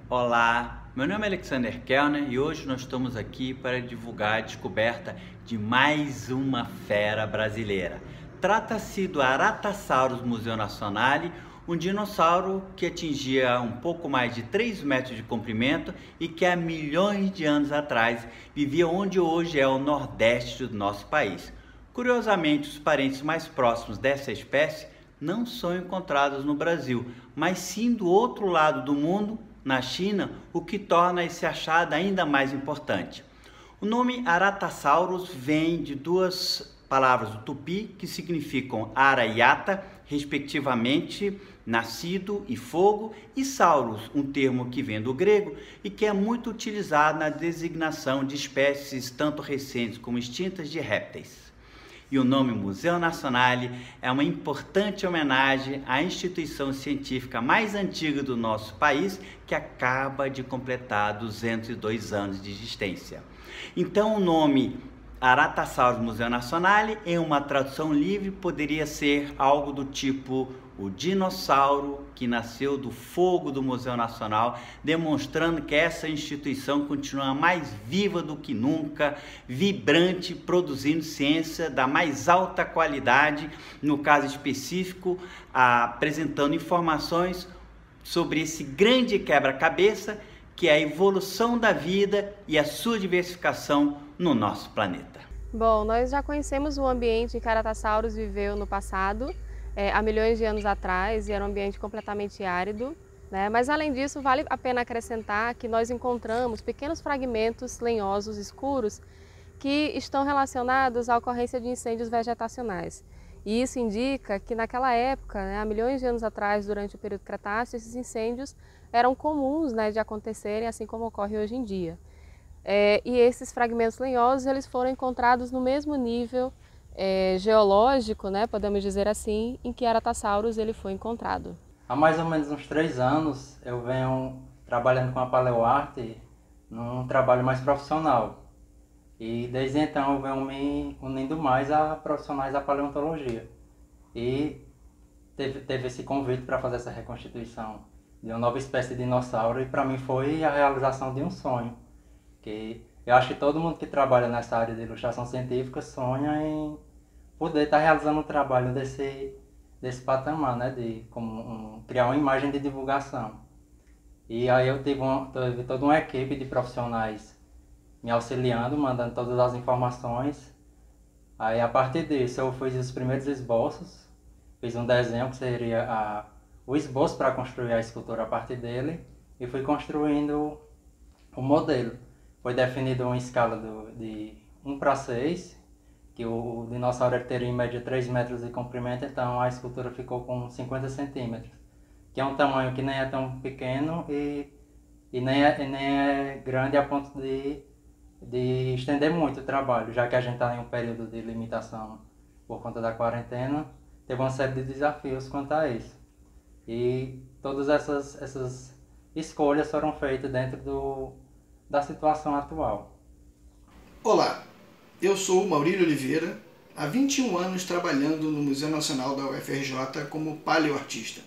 Olá, meu nome é Alexander Kellner e hoje nós estamos aqui para divulgar a descoberta de mais uma fera brasileira. Trata-se do Aratasaurus museo-nationale, um dinossauro que atingia um pouco mais de 3 metros de comprimento e que há milhões de anos atrás vivia onde hoje é o nordeste do nosso país. Curiosamente, os parentes mais próximos dessa espécie não são encontrados no Brasil, mas sim do outro lado do mundo, na China, o que torna esse achado ainda mais importante. O nome Aratasaurus vem de duas palavras do tupi que significam ara e ata, respectivamente nascido e fogo, e saurus, um termo que vem do grego e que é muito utilizado na designação de espécies tanto recentes como extintas de répteis. E o nome Museo-Nacionale é uma importante homenagem à instituição científica mais antiga do nosso país, que acaba de completar 202 anos de existência. Então o nome Aratasaurus Museo-Nacionale, em uma tradução livre, poderia ser algo do tipo o dinossauro que nasceu do fogo do Museu Nacional, demonstrando que essa instituição continua mais viva do que nunca, vibrante, produzindo ciência da mais alta qualidade, no caso específico, apresentando informações sobre esse grande quebra-cabeça que é a evolução da vida e a sua diversificação no nosso planeta. Bom, nós já conhecemos o ambiente em que Aratasaurus viveu no passado, há milhões de anos atrás, e era um ambiente completamente árido, né? Mas além disso, vale a pena acrescentar que nós encontramos pequenos fragmentos lenhosos escuros que estão relacionados à ocorrência de incêndios vegetacionais. E isso indica que naquela época, né, há milhões de anos atrás, durante o período Cretáceo, esses incêndios eram comuns, né, de acontecerem, assim como ocorre hoje em dia. E esses fragmentos lenhosos eles foram encontrados no mesmo nível geológico, né, podemos dizer assim, em que Aratasaurus ele foi encontrado. Há mais ou menos uns 3 anos eu venho trabalhando com a paleoarte num trabalho mais profissional. E desde então eu venho me unindo mais a profissionais da paleontologia. E teve esse convite para fazer essa reconstituição de uma nova espécie de dinossauro, e para mim foi a realização de um sonho. Que eu acho que todo mundo que trabalha nessa área de ilustração científica sonha em poder estar realizando um trabalho desse patamar, né, de criar uma imagem de divulgação. E aí eu tive toda uma equipe de profissionais me auxiliando, mandando todas as informações. Aí a partir disso eu fiz os primeiros esboços, fiz um desenho que seria o esboço para construir a escultura a partir dele, e fui construindo o modelo. Foi definido uma escala de 1:6, que o dinossauro teria em média 3 metros de comprimento, então a escultura ficou com 50 centímetros, que é um tamanho que nem é tão pequeno e nem é grande a ponto de estender muito o trabalho, já que a gente está em um período de limitação por conta da quarentena. Teve uma série de desafios quanto a isso. E todas essas escolhas foram feitas dentro da situação atual. Olá, eu sou o Maurílio Oliveira, há 21 anos trabalhando no Museu Nacional da UFRJ como paleoartista.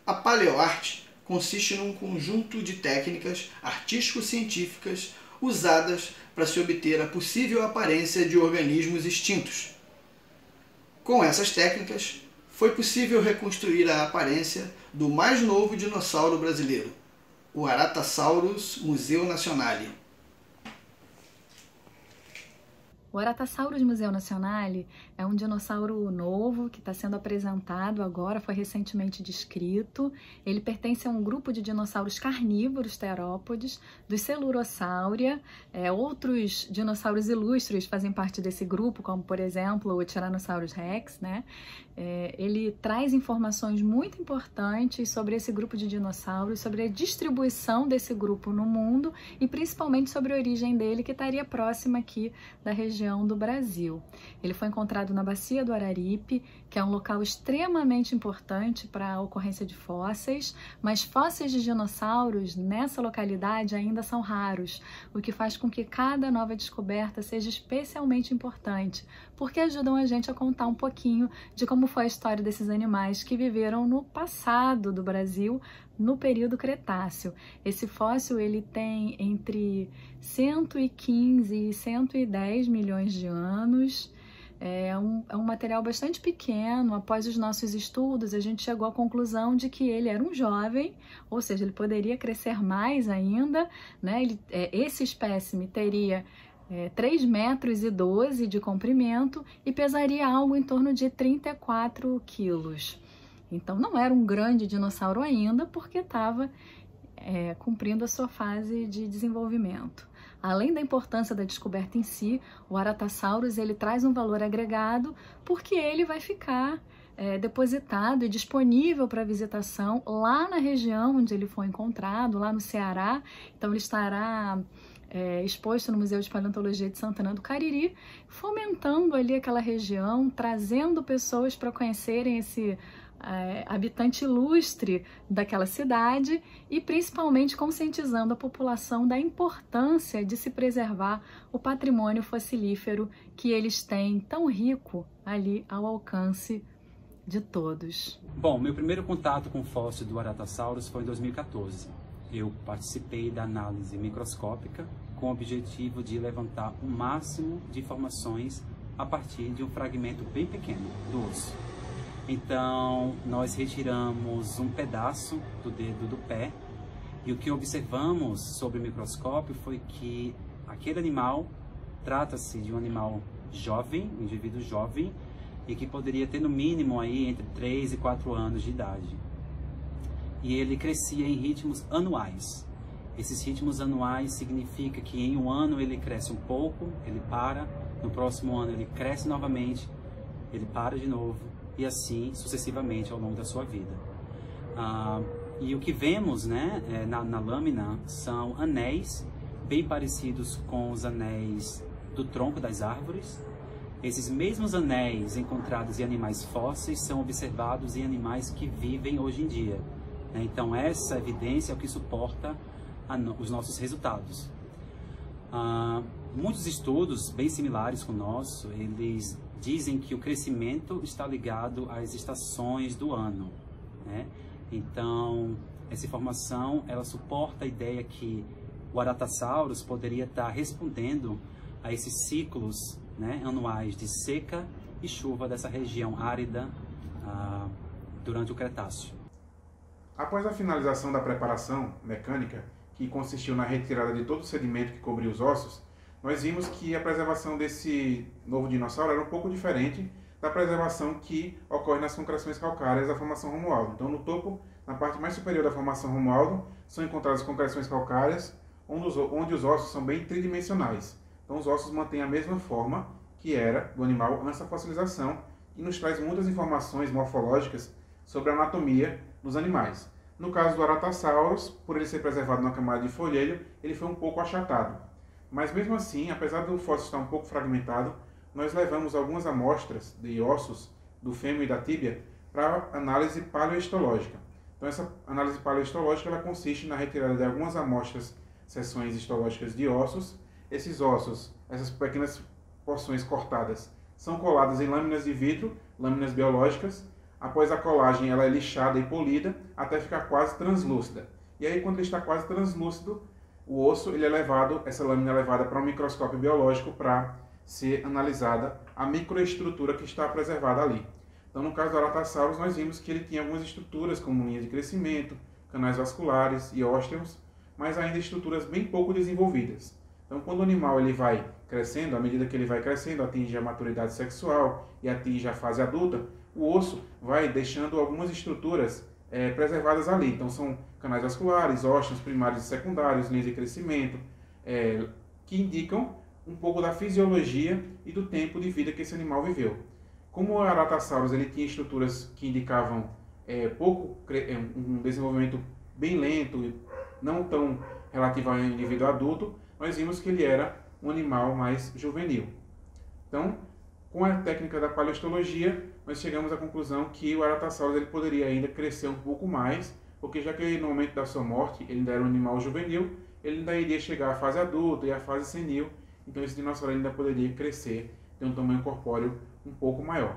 A paleoarte consiste num conjunto de técnicas artístico-científicas usadas para se obter a possível aparência de organismos extintos. Com essas técnicas, foi possível reconstruir a aparência do mais novo dinossauro brasileiro, o Aratasaurus museo-nationale. O Aratasaurus museo-nationale é um dinossauro novo que está sendo apresentado agora, foi recentemente descrito. Ele pertence a um grupo de dinossauros carnívoros terópodes, dos Coelurosauria. Outros dinossauros ilustres fazem parte desse grupo, como por exemplo o Tyrannosaurus rex, né? Ele traz informações muito importantes sobre esse grupo de dinossauros, sobre a distribuição desse grupo no mundo e principalmente sobre a origem dele, que estaria próxima aqui da região região do Brasil. Ele foi encontrado na Bacia do Araripe, que é um local extremamente importante para a ocorrência de fósseis, mas fósseis de dinossauros nessa localidade ainda são raros, o que faz com que cada nova descoberta seja especialmente importante, porque ajudam a gente a contar um pouquinho de como foi a história desses animais que viveram no passado do Brasil, no período Cretáceo. Esse fóssil ele tem entre 115 e 110 milhões de anos. É um material bastante pequeno. Após os nossos estudos, a gente chegou à conclusão de que ele era um jovem, ou seja, ele poderia crescer mais ainda, né? Esse espécime teria 3,12 metros de comprimento e pesaria algo em torno de 34 quilos. Então não era um grande dinossauro ainda, porque estava cumprindo a sua fase de desenvolvimento. Além da importância da descoberta em si, o Aratasaurus ele traz um valor agregado porque ele vai ficar depositado e disponível para visitação lá na região onde ele foi encontrado, lá no Ceará. Então ele estará exposto no Museu de Paleontologia de Santana do Cariri, fomentando ali aquela região, trazendo pessoas para conhecerem esse habitante ilustre daquela cidade e principalmente conscientizando a população da importância de se preservar o patrimônio fossilífero que eles têm tão rico ali ao alcance de todos. Bom, meu primeiro contato com o fóssil do Aratasaurus foi em 2014. Eu participei da análise microscópica com o objetivo de levantar o máximo de informações a partir de um fragmento bem pequeno do osso. Então, nós retiramos um pedaço do dedo do pé e o que observamos sobre o microscópio foi que aquele animal trata-se de um animal jovem, um indivíduo jovem, e que poderia ter no mínimo aí entre 3 e 4 anos de idade. E ele crescia em ritmos anuais. Esses ritmos anuais significa que em um ano ele cresce um pouco, ele para, no próximo ano ele cresce novamente, ele para de novo, e assim sucessivamente ao longo da sua vida. E o que vemos, né, na lâmina são anéis bem parecidos com os anéis do tronco das árvores. Esses mesmos anéis encontrados em animais fósseis são observados em animais que vivem hoje em dia. Então essa evidência é o que suporta os nossos resultados. Muitos estudos bem similares com o nosso, eles dizem que o crescimento está ligado às estações do ano, né? Então, essa informação, ela suporta a ideia que o Aratasaurus poderia estar respondendo a esses ciclos, né, anuais de seca e chuva dessa região árida durante o Cretáceo. Após a finalização da preparação mecânica, que consistiu na retirada de todo o sedimento que cobria os ossos, nós vimos que a preservação desse novo dinossauro era um pouco diferente da preservação que ocorre nas concreções calcárias da formação Romualdo. Então, no topo, na parte mais superior da formação Romualdo, são encontradas concreções calcárias, onde os ossos são bem tridimensionais. Então, os ossos mantêm a mesma forma que era do animal antes da fossilização, e nos traz muitas informações morfológicas sobre a anatomia dos animais. No caso do Aratasaurus, por ele ser preservado numa camada de folhelho, ele foi um pouco achatado. Mas mesmo assim, apesar do fóssil estar um pouco fragmentado, nós levamos algumas amostras de ossos do fêmur e da tíbia para análise paleohistológica. Então essa análise paleohistológica ela consiste na retirada de algumas amostras, seções histológicas de ossos. Esses ossos, essas pequenas porções cortadas, são coladas em lâminas de vidro, lâminas biológicas. Após a colagem, ela é lixada e polida até ficar quase translúcida. E aí, quando ele está quase translúcido, o osso ele é levado, essa lâmina é levada para um microscópio biológico para ser analisada a microestrutura que está preservada ali. Então, no caso do Aratasaurus, nós vimos que ele tinha algumas estruturas, como linhas de crescimento, canais vasculares e ósteos, mas ainda estruturas bem pouco desenvolvidas. Então, quando o animal ele vai crescendo, à medida que ele vai crescendo, atinge a maturidade sexual e atinge a fase adulta, o osso vai deixando algumas estruturas preservadas ali. Então, são canais vasculares, ósteos primários e secundários, linhas de crescimento, que indicam um pouco da fisiologia e do tempo de vida que esse animal viveu. Como o Aratasaurus ele tinha estruturas que indicavam um desenvolvimento bem lento e não tão relativo ao indivíduo adulto, nós vimos que ele era um animal mais juvenil. Então, com a técnica da paleontologia, nós chegamos à conclusão que o Aratasaurus ele poderia ainda crescer um pouco mais, porque já que ele, no momento da sua morte ele ainda era um animal juvenil, ele ainda iria chegar à fase adulta e à fase senil, então esse dinossauro ainda poderia crescer, ter um tamanho corpóreo um pouco maior.